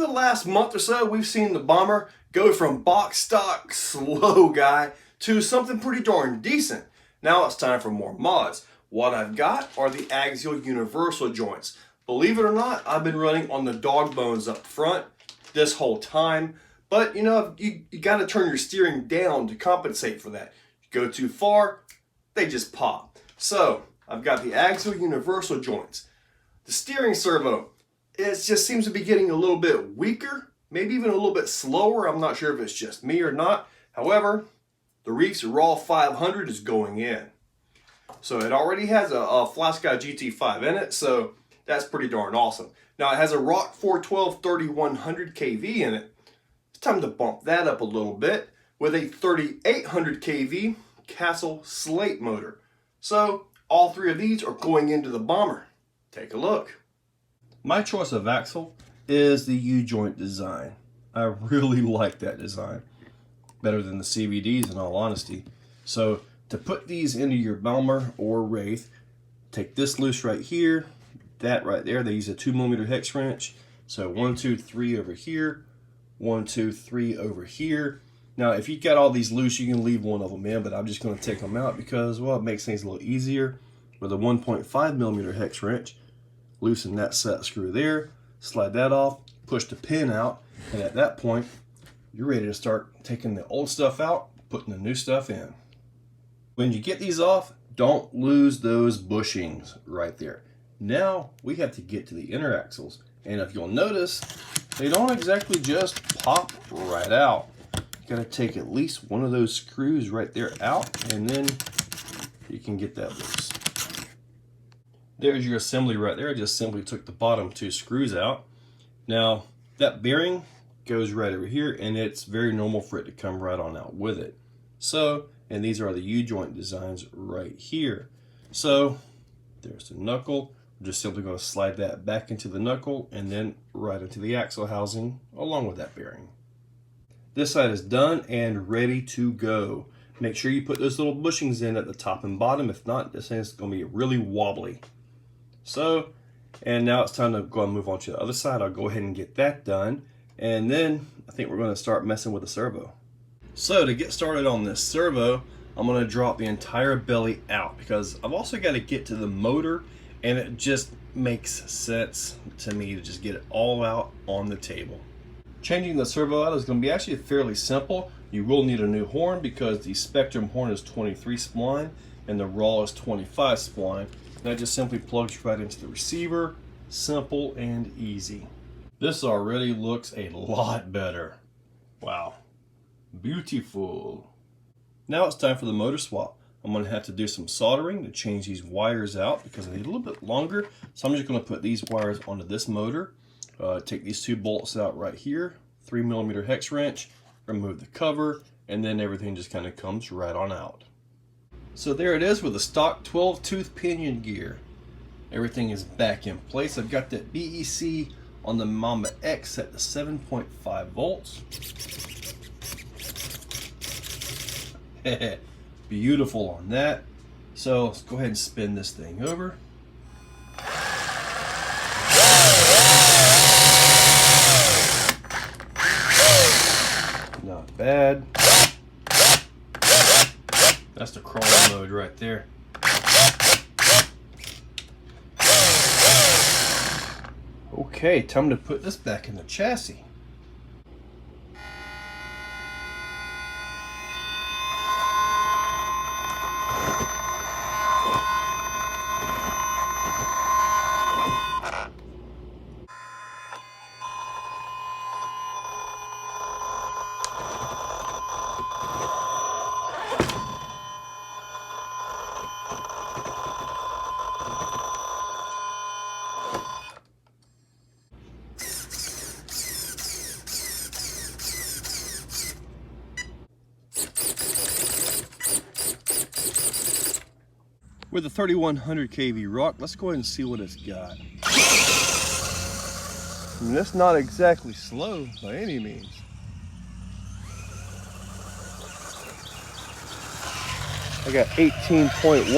the last month or so, we've seen the Bomber go from box stock slow guy to something pretty darn decent. Now it's time for more mods. What I've got are the axial universal joints. Believe it or not, I've been running on the dog bones up front this whole time. But you know, you got to turn your steering down to compensate for that. You go too far, they just pop. So I've got the axial universal joints. The steering servo, it just seems to be getting a little bit weaker, maybe even a little bit slower. I'm not sure if it's just me or not. However, the Reefs RAW500 is going in. So it already has a Flysky GT5 in it, so that's pretty darn awesome. Now it has a RAW500 3100 kV in it. It's time to bump that up a little bit with a 3800 kV Castle Slate motor. So all three of these are going into the Bomber. Take a look. My choice of axle is the U-joint design. I really like that design. Better than the CVDs in all honesty. So to put these into your Bomber or Wraith, take this loose right here, that right there. They use a 2mm hex wrench. So 1, 2, 3 over here, 1, 2, 3 over here. Now if you got all these loose, you can leave one of them in, but I'm just going to take them out because, well, it makes things a little easier. With a 1.5mm hex wrench, loosen that set screw there, slide that off, push the pin out, and at that point, you're ready to start taking the old stuff out, putting the new stuff in. When you get these off, don't lose those bushings right there. Now we have to get to the inner axles, and if you'll notice, they don't exactly just pop right out. You gotta take at least one of those screws right there out, and then you can get that loose. There's your assembly right there. I just simply took the bottom 2 screws out. Now that bearing goes right over here, and it's very normal for it to come right on out with it. So, and these are the U-joint designs right here. So there's the knuckle. We're just simply going to slide that back into the knuckle and then right into the axle housing along with that bearing. This side is done and ready to go. Make sure you put those little bushings in at the top and bottom. If not, this thing is going to be really wobbly. So, and now it's time to go and move on to the other side. I'll go ahead and get that done. And then I think we're going to start messing with the servo. So to get started on this servo, I'm going to drop the entire belly out because I've also got to get to the motor, and it just makes sense to me to just get it all out on the table. Changing the servo out is going to be actually fairly simple. You will need a new horn because the Spectrum horn is 23 spline and the RAW is 25 spline. That just simply plugs right into the receiver. Simple and easy. This already looks a lot better. Wow. Beautiful. Now it's time for the motor swap. I'm going to have to do some soldering to change these wires out because I need a little bit longer. So I'm just going to put these wires onto this motor. Take these 2 bolts out right here. 3mm hex wrench. Remove the cover. And then everything just kind of comes right on out. So there it is with a stock 12-tooth pinion gear. Everything is back in place. I've got that BEC on the Mamba X set to 7.5 volts. Beautiful on that. So let's go ahead and spin this thing over. Not bad. That's the crawl mode right there. Okay, time to put this back in the chassis. With a 3100 kV rock, let's go ahead and see what it's got. And that's not exactly slow by any means. I got 18.1.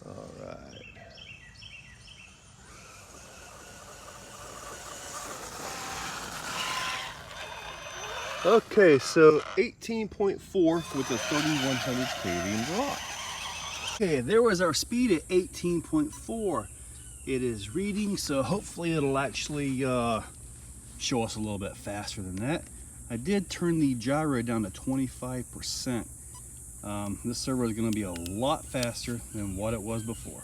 All right. Okay, so 18.4 with the 3100 KV rock. Okay, there was our speed at 18.4. It is reading, so hopefully it'll actually show us a little bit faster than that. I did turn the gyro down to 25%. This servo is going to be a lot faster than what it was before.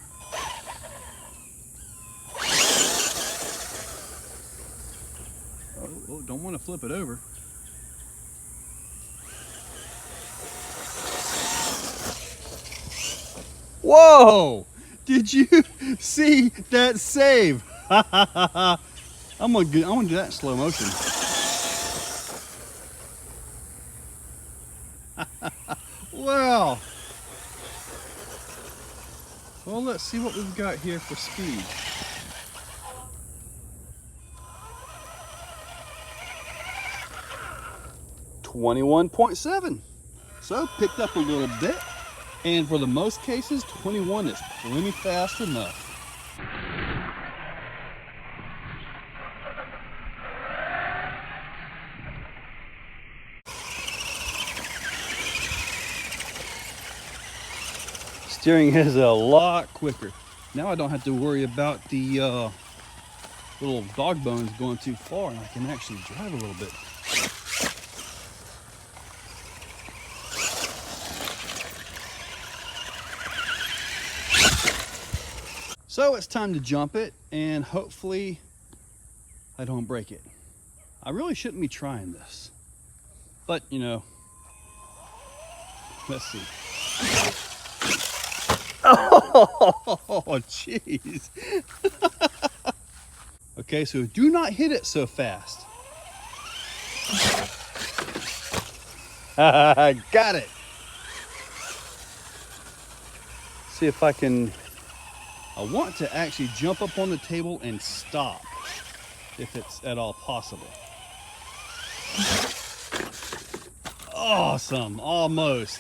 Oh, don't want to flip it over. Whoa! Did you see that save? I'm gonna do that in slow motion. Wow. Well, let's see what we've got here for speed. .7. So picked up a little bit. And for the most cases, 21 is plenty fast enough. Steering is a lot quicker. Now I don't have to worry about the little dog bones going too far, and I can actually drive a little bit. So it's time to jump it, and hopefully I don't break it. I really shouldn't be trying this, but you know, let's see. Oh, jeez. Okay, so do not hit it so fast. Got it. See if I can. I want to actually jump up on the table and stop, if it's at all possible. Awesome, almost.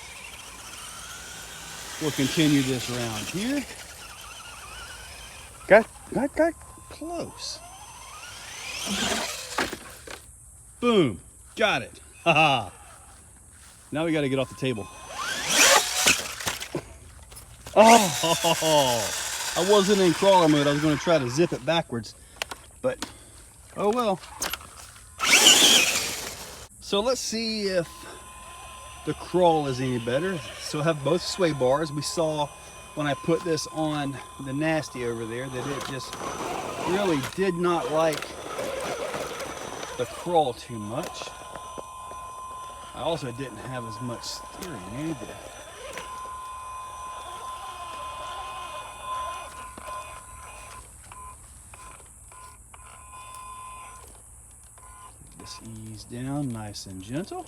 We'll continue this round here. Got close. Boom, got it. Haha. Now we got to get off the table. Oh. I wasn't in crawler mode. I was going to try to zip it backwards, but oh well. So let's see if the crawl is any better. So I have both sway bars. We saw when I put this on the Nasty over there that it just really did not like the crawl too much. I also didn't have as much steering either. Just ease down nice and gentle.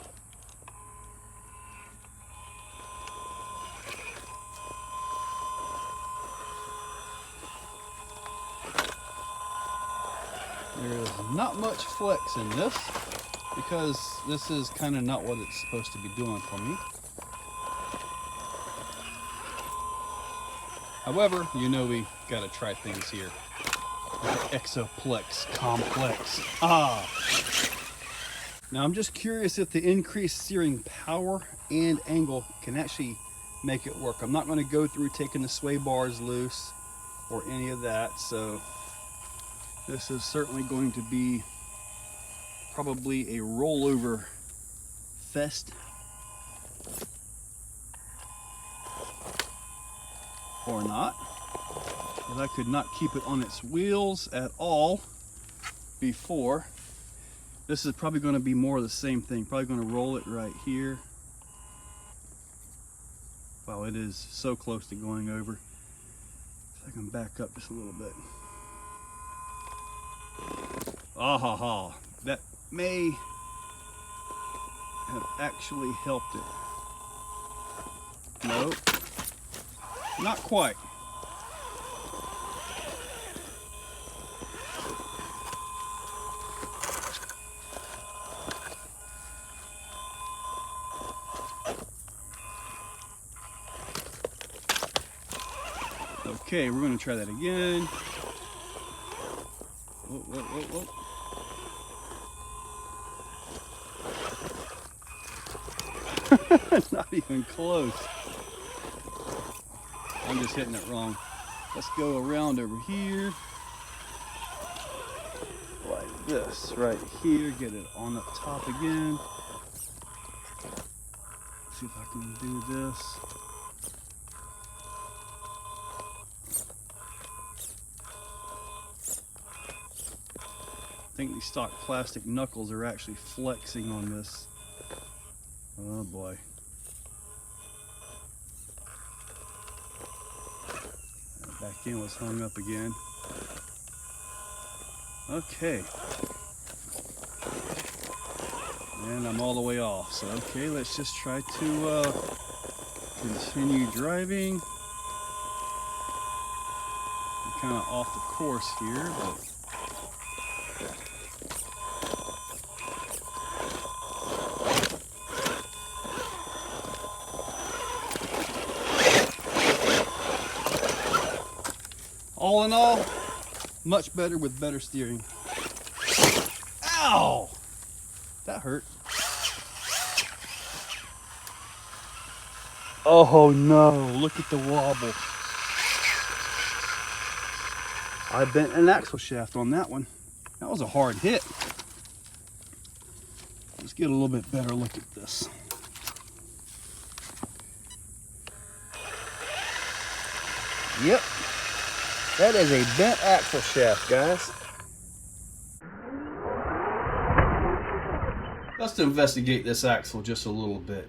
There is not much flex in this because this is kind of not what it's supposed to be doing for me. However, you know we gotta try things here. The Exoplex complex. Now I'm just curious if the increased steering power and angle can actually make it work. I'm not going to go through taking the sway bars loose or any of that, so this is certainly going to be probably a rollover fest. Or not. Because I could not keep it on its wheels at all before. This is probably going to be more of the same thing. Probably going to roll it right here. Wow, it is so close to going over. So I can back up just a little bit. Ah, that may have actually helped it. Nope, not quite. Okay, we're going to try that again. Whoa. Not even close. I'm just hitting it wrong. Let's go around over here. Like this, right here. Get it on up top again. See if I can do this. I think these stock plastic knuckles are actually flexing on this. Oh boy. Back end was hung up again. Okay. And I'm all the way off. So okay, let's just try to continue driving. I'm kind of off the course here, but all in all, much better with better steering. Ow! That hurt. Oh no, look at the wobble. I bent an axle shaft on that one. That was a hard hit. Let's get a little bit better look at this. Yep. That is a bent axle shaft, guys. Let's investigate this axle just a little bit.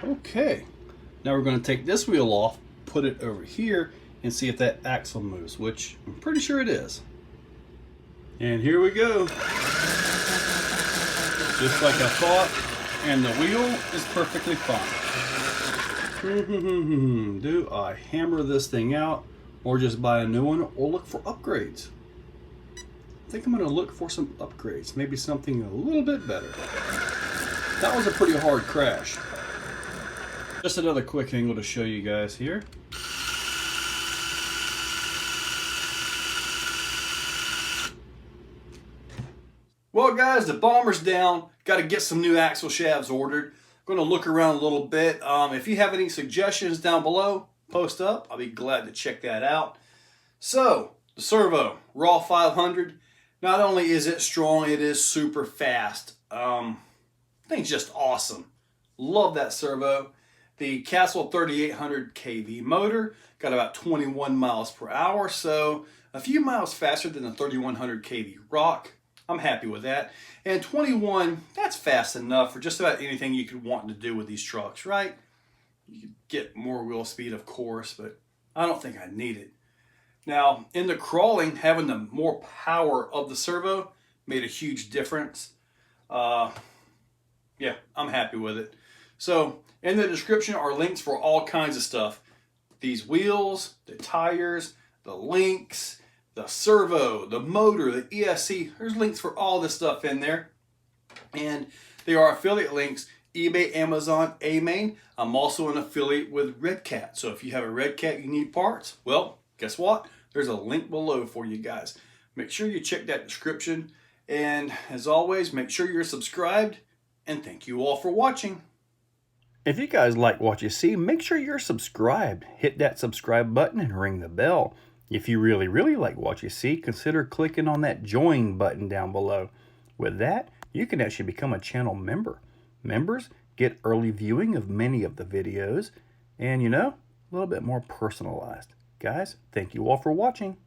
Okay, now we're going to take this wheel off, put it over here, and see if that axle moves, which I'm pretty sure it is. And here we go. Just like I thought, and the wheel is perfectly fine. Do I hammer this thing out, or just buy a new one, or look for upgrades? I think I'm going to look for some upgrades, maybe something a little bit better. That was a pretty hard crash. Just another quick angle to show you guys here. Well guys, the Bomber's down. Got to get some new axle shafts ordered. Going to look around a little bit. If you have any suggestions down below, post up. I'll be glad to check that out. So, the servo, RAW500. Not only is it strong, it is super fast. Thing's just awesome. Love that servo. The Castle 3800 kV motor got about 21 miles per hour, so a few miles faster than the 3100 kV Rock. I'm happy with that. And 21, that's fast enough for just about anything you could want to do with these trucks, right? You could get more wheel speed, of course, but I don't think I need it. Now, in the crawling, having the more power of the servo made a huge difference. Yeah, I'm happy with it. So, in the description are links for all kinds of stuff. These wheels, the tires, the links, the servo, the motor, the ESC. There's links for all this stuff in there. And they are affiliate links. eBay, Amazon, A-Main. I'm also an affiliate with Red Cat. So if you have a Red Cat you need parts, well, guess what? There's a link below for you guys. Make sure you check that description. And as always, make sure you're subscribed. And thank you all for watching. If you guys like what you see, make sure you're subscribed. Hit that subscribe button and ring the bell. If you really like what you see, consider clicking on that join button down below. With that, you can actually become a channel member. Members get early viewing of many of the videos and, you know, a little bit more personalized. Guys, thank you all for watching.